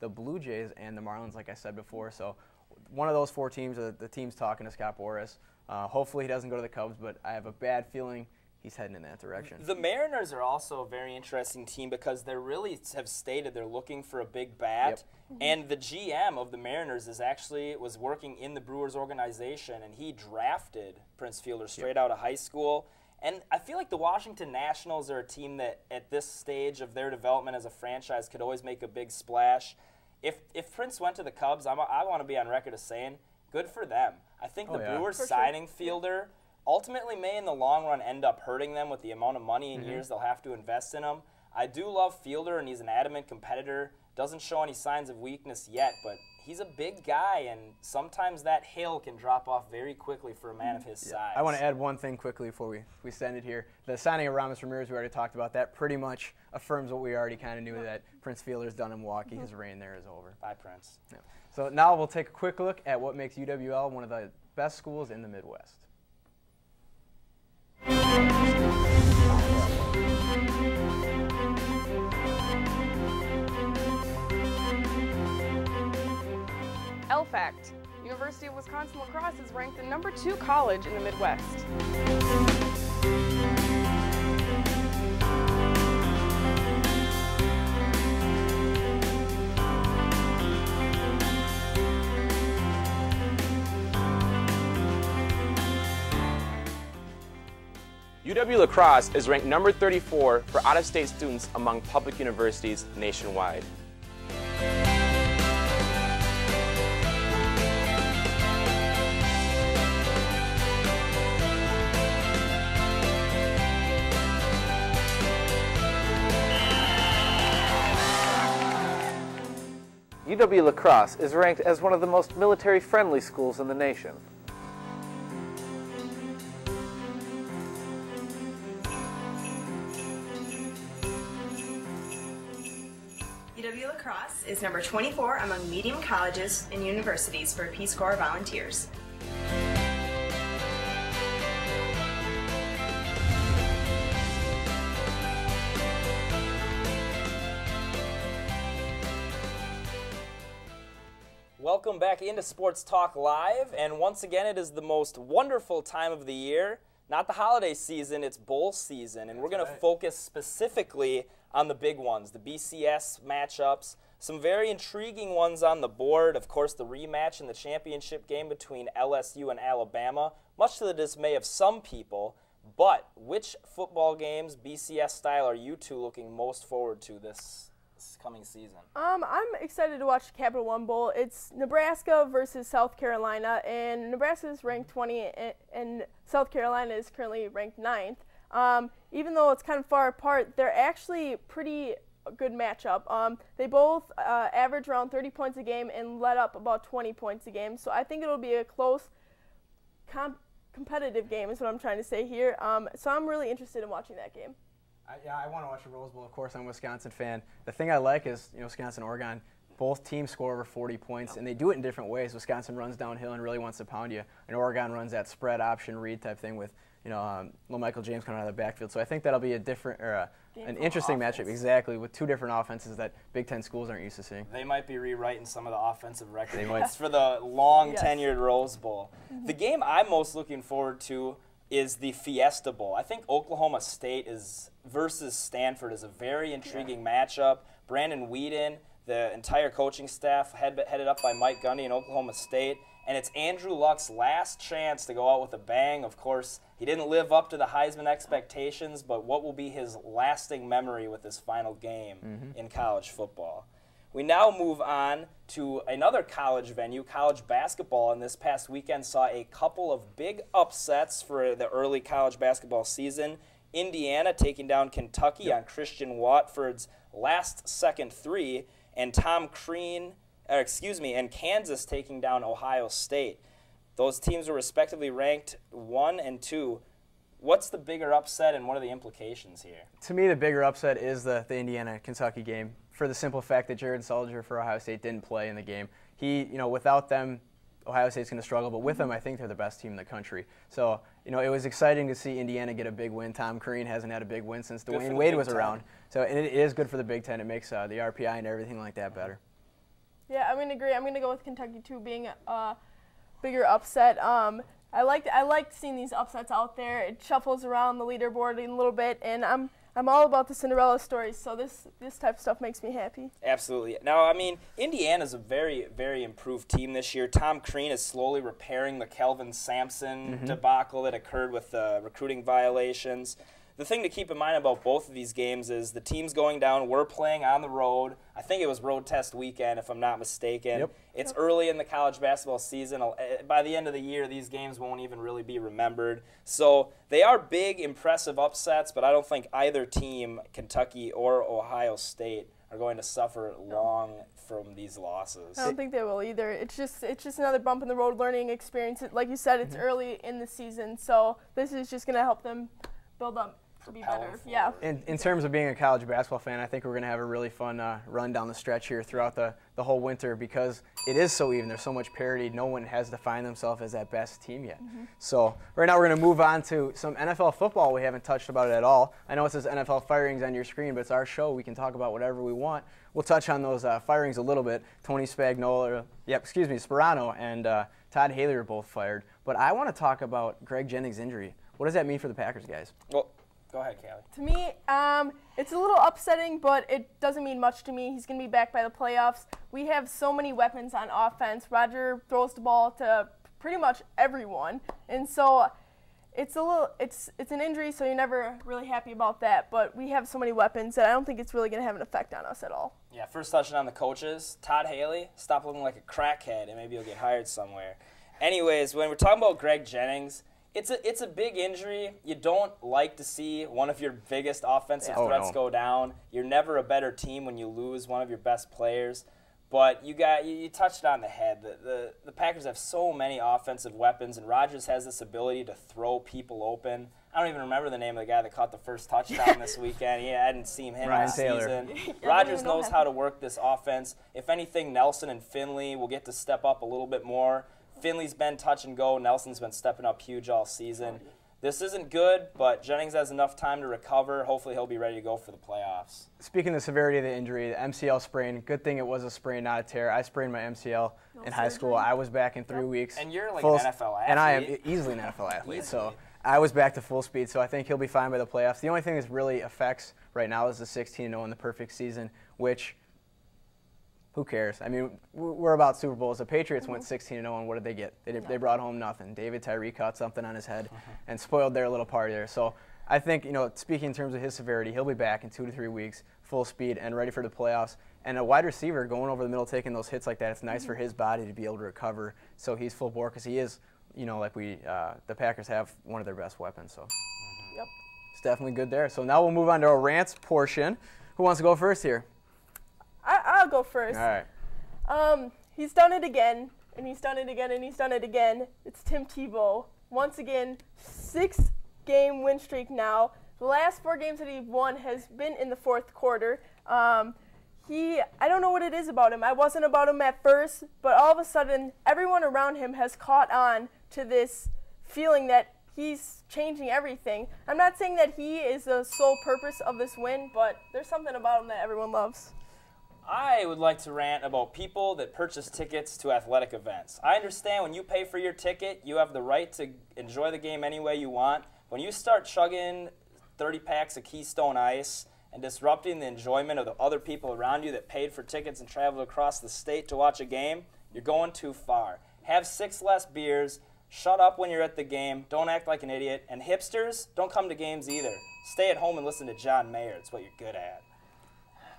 the Blue Jays and the Marlins, like I said before. So one of those four teams, the team's talking to Scott Boras. Hopefully he doesn't go to the Cubs, but I have a bad feeling he's heading in that direction. The Mariners are also a very interesting team because they really have stated they're looking for a big bat. Yep. And the GM of the Mariners was working in the Brewers organization, and he drafted Prince Fielder straight out of high school. And I feel like the Washington Nationals are a team that at this stage of their development as a franchise could always make a big splash. If Prince went to the Cubs, I want to be on record as saying, good for them. I think the Brewers signing Fielder ultimately may in the long run end up hurting them with the amount of money and years they'll have to invest in him. I do love Fielder, and he's an adamant competitor. Doesn't show any signs of weakness yet, but he's a big guy, and sometimes that hill can drop off very quickly for a man of his size. I want to add one thing quickly before we send it here. The signing of Ramos Ramirez, we already talked about that, pretty much affirms what we already kind of knew, that Prince Fielder's done in Milwaukee. His reign there is over. Bye, Prince. Yeah. So now we'll take a quick look at what makes UWL one of the best schools in the Midwest. Fact: University of Wisconsin-La Crosse is ranked the #2 college in the Midwest. UW-La Crosse is ranked number 34 for out-of-state students among public universities nationwide. UW-La Crosse is ranked as one of the most military-friendly schools in the nation. UW-La Crosse is number 24 among medium colleges and universities for Peace Corps volunteers. Welcome back into Sports Talk Live, and once again it is the most wonderful time of the year. Not the holiday season, it's bowl season, and we're going to focus specifically on the big ones, the BCS matchups, some very intriguing ones on the board. Of course, the rematch in the championship game between LSU and Alabama, much to the dismay of some people. But which football games, BCS style, are you two looking most forward to this coming season? I'm excited to watch the Capital One Bowl. It's Nebraska versus South Carolina, and Nebraska is ranked 20, and South Carolina is currently ranked 9th. Even though it's kind of far apart, they're actually pretty good matchup. They both average around 30 points a game and let up about 20 points a game. So I think it'll be a close, competitive game is what I'm trying to say here. So I'm really interested in watching that game. I want to watch the Rose Bowl. Of course, I'm a Wisconsin fan. The thing I like is, Wisconsin, Oregon, both teams score over 40 points, and they do it in different ways. Wisconsin runs downhill and really wants to pound you, and Oregon runs that spread option read type thing with, little Michael James coming out of the backfield. So I think that'll be a different, an interesting matchup, exactly, with two different offenses that Big Ten schools aren't used to seeing. They might be rewriting some of the offensive records for the long-tenured Rose Bowl. The game I'm most looking forward to is the Fiesta Bowl. I think Oklahoma State versus Stanford is a very intriguing matchup. Brandon Whedon, the entire coaching staff headed up by Mike Gundy in Oklahoma State, and it's Andrew Luck's last chance to go out with a bang. Of course, he didn't live up to the Heisman expectations, but what will be his lasting memory with this final game in college football? We now move on to another college venue, college basketball, and this past weekend saw a couple of big upsets for the early college basketball season. Indiana taking down Kentucky on Christian Watford's last-second three, and and Kansas taking down Ohio State. Those teams were respectively ranked 1 and 2. What's the bigger upset, and what are the implications here? To me, the bigger upset is the Indiana-Kentucky game, for the simple fact that Jared Sullinger for Ohio State didn't play in the game. He, without them, Ohio State's going to struggle, but with them, I think they're the best team in the country. So, you know, it was exciting to see Indiana get a big win. Tom Crean hasn't had a big win since Dwayne Wade was around. So it is good for the Big Ten. It makes the RPI and everything like that better. Yeah, I'm going to agree. I'm going to go with Kentucky, too, being a bigger upset. I liked seeing these upsets out there. It shuffles around the leaderboard a little bit, and I'm all about the Cinderella stories, so this type of stuff makes me happy. Absolutely. Now, I mean, Indiana's a very, very improved team this year. Tom Crean is slowly repairing the Kelvin Sampson debacle that occurred with recruiting violations. The thing to keep in mind about both of these games is the teams going down, we're playing on the road. I think it was road test weekend, if I'm not mistaken. Yep. It's early in the college basketball season. By the end of the year, these games won't even really be remembered. So they are big, impressive upsets, but I don't think either team, Kentucky or Ohio State, are going to suffer long from these losses. I don't think they will either. It's just another bump in the road learning experience. Like you said, it's early in the season, so this is just going to help them build up. Be better. Yeah. In terms of being a college basketball fan, I think we're going to have a really fun run down the stretch here throughout the whole winter because it is so even. There's so much parity. No one has defined themselves as that best team yet. So right now we're going to move on to some NFL football. We haven't touched about it at all. I know it says NFL firings on your screen, but it's our show. We can talk about whatever we want. We'll touch on those firings a little bit. Tony Spagnuolo, Sperano, and Todd Haley are both fired. But I want to talk about Greg Jennings' injury. What does that mean for the Packers, guys? Well, go ahead, Callie. To me, it's a little upsetting, but it doesn't mean much to me. He's going to be back by the playoffs. We have so many weapons on offense. Roger throws the ball to pretty much everyone, and so it's an injury, so you're never really happy about that. But we have so many weapons that I don't think it's really going to have an effect on us at all. Yeah, first touching on the coaches, Todd Haley, stop looking like a crackhead, and maybe you'll get hired somewhere. Anyways, when we're talking about Greg Jennings, it's a big injury. You don't like to see one of your biggest offensive threats go down. You're never a better team when you lose one of your best players. But you touched it on the head. The Packers have so many offensive weapons, and Rodgers has this ability to throw people open. I don't even remember the name of the guy that caught the first touchdown this weekend. I hadn't seen him all season. Rodgers knows how to work this offense. If anything, Nelson and Finley will get to step up a little bit more. Finley's been touch and go. Nelson's been stepping up huge all season. This isn't good, but Jennings has enough time to recover. Hopefully he'll be ready to go for the playoffs. Speaking of the severity of the injury, the MCL sprain, good thing it was a sprain, not a tear. I sprained my MCL in high school. I was back in 3 weeks. And you're like an NFL athlete. And I am easily an NFL athlete. So I was back to full speed, so I think he'll be fine by the playoffs. The only thing that really affects right now is the 16-0 in the perfect season, which who cares? I mean, we're about Super Bowls. The Patriots went 16-0, and what did they get? They brought home nothing. David Tyree caught something on his head and spoiled their little party there. So I think, speaking in terms of his severity, he'll be back in 2 to 3 weeks, full speed, and ready for the playoffs. And a wide receiver going over the middle, taking those hits like that, it's nice for his body to be able to recover. So he's full bore because he is, the Packers have one of their best weapons. So it's definitely good there. So now we'll move on to our rants portion. Who wants to go first here? I'll go first. All right. He's done it again, and he's done it again, and he's done it again. It's Tim Tebow. Once again, 6-game win streak now. The last 4 games that he won has been in the fourth quarter. I don't know what it is about him. I wasn't about him at first, but all of a sudden, everyone around him has caught on to this feeling that he's changing everything. I'm not saying that he is the sole purpose of this win, but there's something about him that everyone loves. I would like to rant about people that purchase tickets to athletic events. I understand when you pay for your ticket, you have the right to enjoy the game any way you want. When you start chugging 30 packs of Keystone Ice and disrupting the enjoyment of the other people around you that paid for tickets and traveled across the state to watch a game, you're going too far. Have 6 less beers, shut up when you're at the game, don't act like an idiot, and hipsters, don't come to games either. Stay at home and listen to John Mayer. It's what you're good at.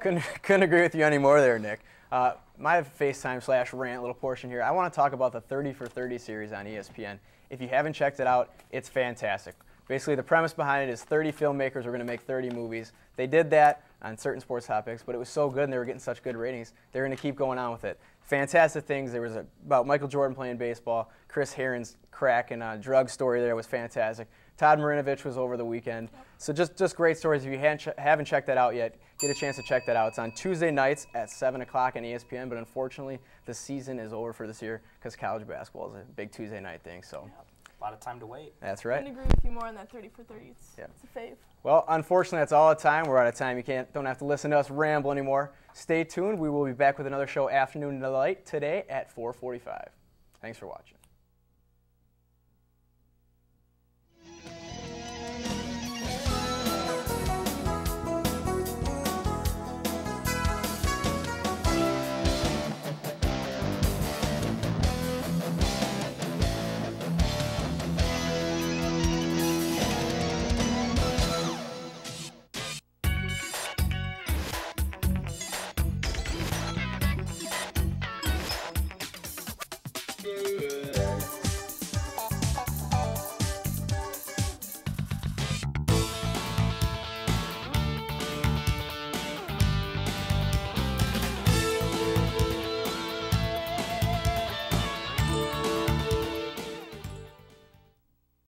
Couldn't agree with you anymore there, Nick. My FaceTime/rant little portion here, I want to talk about the 30 for 30 series on ESPN. If you haven't checked it out, it's fantastic. Basically, the premise behind it is 30 filmmakers are going to make 30 movies. They did that on certain sports topics, but it was so good and they were getting such good ratings, they're going to keep going on with it. Fantastic things. There was about Michael Jordan playing baseball. Chris Herron's crack and drug story there was fantastic. Todd Marinovich was over the weekend. So just great stories. If you haven't checked that out yet, get a chance to check that out. It's on Tuesday nights at 7 o'clock on ESPN, but unfortunately the season is over for this year because college basketball is a big Tuesday night thing. So. Yep. A lot of time to wait. That's right. I couldn't agree with you more on that 30 for 30. It's a fave. Well, unfortunately, that's all the time. We're out of time. You don't have to listen to us ramble anymore. Stay tuned. We will be back with another show, Afternoon Delight, today at 4:45. Thanks for watching.